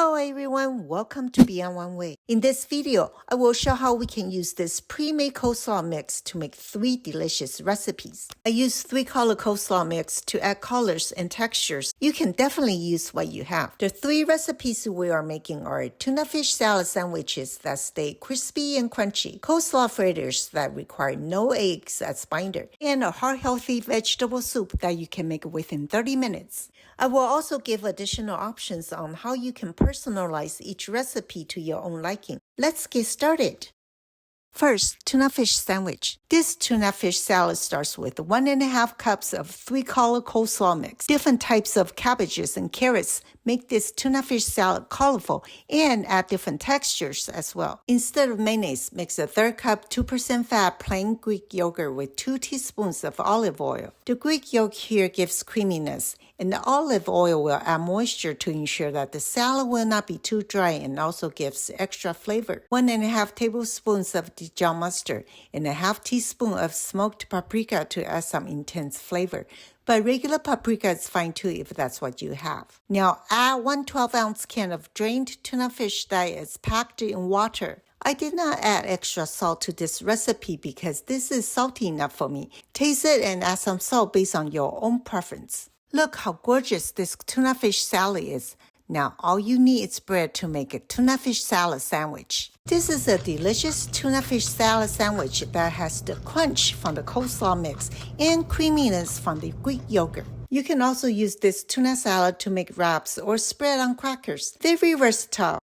Hello everyone, welcome to Beyond One Way. In this video, I will show how we can use this pre-made coleslaw mix to make 3 delicious recipes. I use 3-color coleslaw mix to add colors and textures. You can definitely use what you have. The 3 recipes we are making are tuna fish salad sandwiches that stay crispy and crunchy, coleslaw fritters that require no eggs as binder, and a heart-healthy vegetable soup that you can make within 30 minutes. I will also give additional options on how you can personalize each recipe to your own liking. Let's get started. First, tuna fish sandwich. This tuna fish salad starts with 1.5 cups of 3-color coleslaw mix. Different types of cabbages and carrots make this tuna fish salad colorful and add different textures as well. Instead of mayonnaise, mix a 1/3 cup 2% fat plain Greek yogurt with 2 teaspoons of olive oil. The Greek yolk here gives creaminess, and the olive oil will add moisture to ensure that the salad will not be too dry and also gives extra flavor. 1.5 tablespoons of Dijon mustard and a 1/2 teaspoon of smoked paprika to add some intense flavor. But regular paprika is fine too if that's what you have. Now add 1 12-ounce can of drained tuna fish that is packed in water. I did not add extra salt to this recipe because this is salty enough for me. Taste it and add some salt based on your own preference. Look how gorgeous this tuna fish salad is. Now all you need is bread to make a tuna fish salad sandwich. This is a delicious tuna fish salad sandwich that has the crunch from the coleslaw mix and creaminess from the Greek yogurt. You can also use this tuna salad to make wraps or spread on crackers. Very versatile.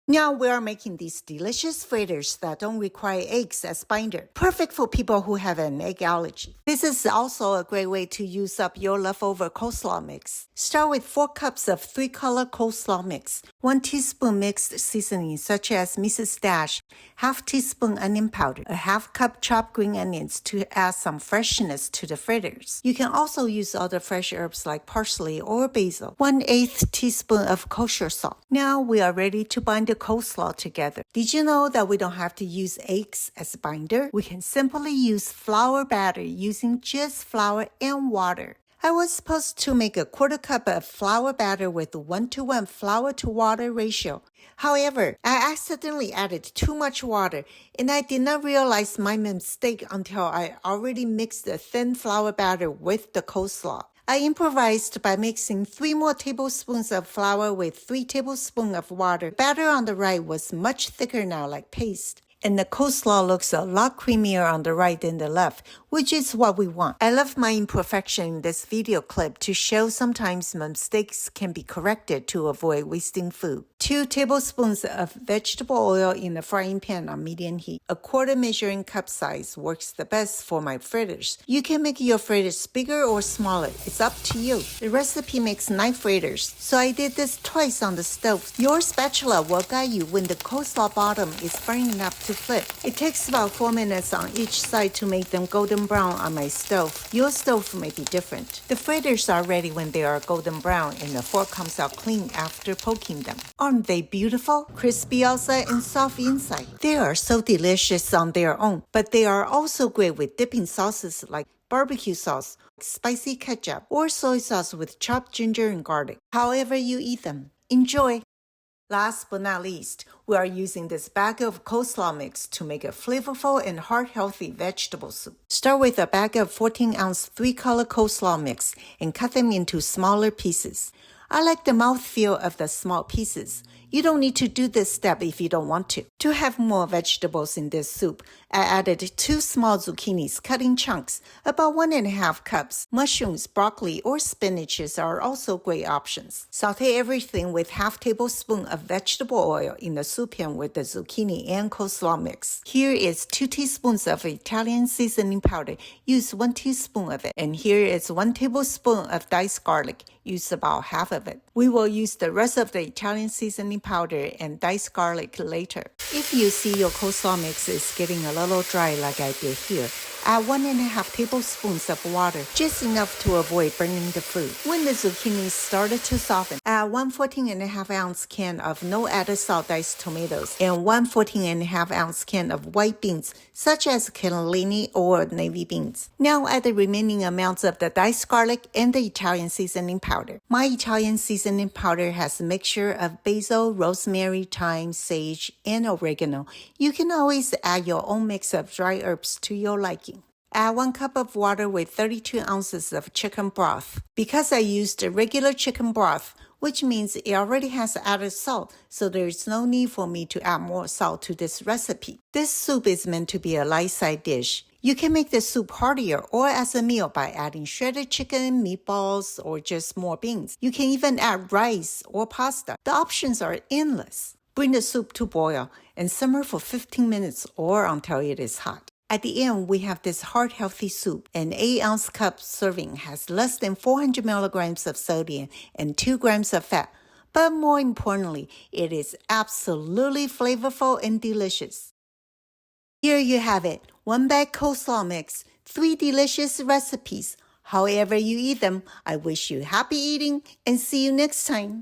Now we are making these delicious fritters that don't require eggs as binder. Perfect for people who have an egg allergy. This is also a great way to use up your leftover coleslaw mix. Start with 4 cups of 3-color coleslaw mix, 1 teaspoon mixed seasoning such as Mrs. Dash, 1/2 teaspoon onion powder, a 1/2 cup chopped green onions to add some freshness to the fritters. You can also use other fresh herbs like parsley or basil, 1/8 teaspoon of kosher salt. Now we are ready to bind the coleslaw together. Did you know that we don't have to use eggs as binder? We can simply use flour batter using just flour and water. I was supposed to make a 1/4 cup of flour batter with 1-to-1 flour to water ratio. However, I accidentally added too much water and I did not realize my mistake until I already mixed the thin flour batter with the coleslaw. I improvised by mixing 3 more tablespoons of flour with 3 tablespoons of water. Batter on the right was much thicker now, like paste. And the coleslaw looks a lot creamier on the right than the left, which is what we want. I love my imperfection in this video clip to show sometimes mistakes can be corrected to avoid wasting food. 2 tablespoons of vegetable oil in a frying pan on medium heat. A 1/4 measuring cup size works the best for my fritters. You can make your fritters bigger or smaller. It's up to you. The recipe makes 9 fritters, so I did this twice on the stove. Your spatula will guide you when the coleslaw bottom is burning up to flip. It takes about 4 minutes on each side to make them golden brown on my stove. Your stove may be different. The fritters are ready when they are golden brown and the fork comes out clean after poking them. Aren't they beautiful? Crispy outside and soft inside. They are so delicious on their own, but they are also great with dipping sauces like barbecue sauce, spicy ketchup, or soy sauce with chopped ginger and garlic. However you eat them. Enjoy! Last but not least, we are using this bag of coleslaw mix to make a flavorful and heart-healthy vegetable soup. Start with a bag of 14-ounce 3-color coleslaw mix and cut them into smaller pieces. I like the mouthfeel of the small pieces. You don't need to do this step if you don't want to. To have more vegetables in this soup, I added 2 small zucchinis cut in chunks, about 1.5 cups. Mushrooms, broccoli, or spinaches are also great options. Sauté everything with 1/2 tablespoon of vegetable oil in the soup pan with the zucchini and coleslaw mix. Here is 2 teaspoons of Italian seasoning powder. Use 1 teaspoon of it. And here is 1 tablespoon of diced garlic. Use about half of it. We will use the rest of the Italian seasoning powder and diced garlic later. If you see your coleslaw mix is getting a little dry like I did here, Add 1.5 tablespoons of water, just enough to avoid burning the food. When the zucchini started to soften, add 1 14.5-ounce can of no added salt diced tomatoes and 1 14.5-ounce can of white beans, such as cannellini or navy beans. Now add the remaining amounts of the diced garlic and the Italian seasoning powder. My Italian seasoning powder has a mixture of basil, rosemary, thyme, sage, and oregano. You can always add your own mix of dry herbs to your liking. Add 1 cup of water with 32 ounces of chicken broth. Because I used a regular chicken broth, which means it already has added salt, so there is no need for me to add more salt to this recipe. This soup is meant to be a light side dish. You can make the soup heartier or as a meal by adding shredded chicken, meatballs, or just more beans. You can even add rice or pasta. The options are endless. Bring the soup to boil and simmer for 15 minutes or until it is hot. At the end, we have this heart-healthy soup. An 8-ounce cup serving has less than 400 milligrams of sodium and 2 grams of fat. But more importantly, it is absolutely flavorful and delicious. Here you have it. 1 bag coleslaw mix, 3 delicious recipes. However you eat them, I wish you happy eating and see you next time.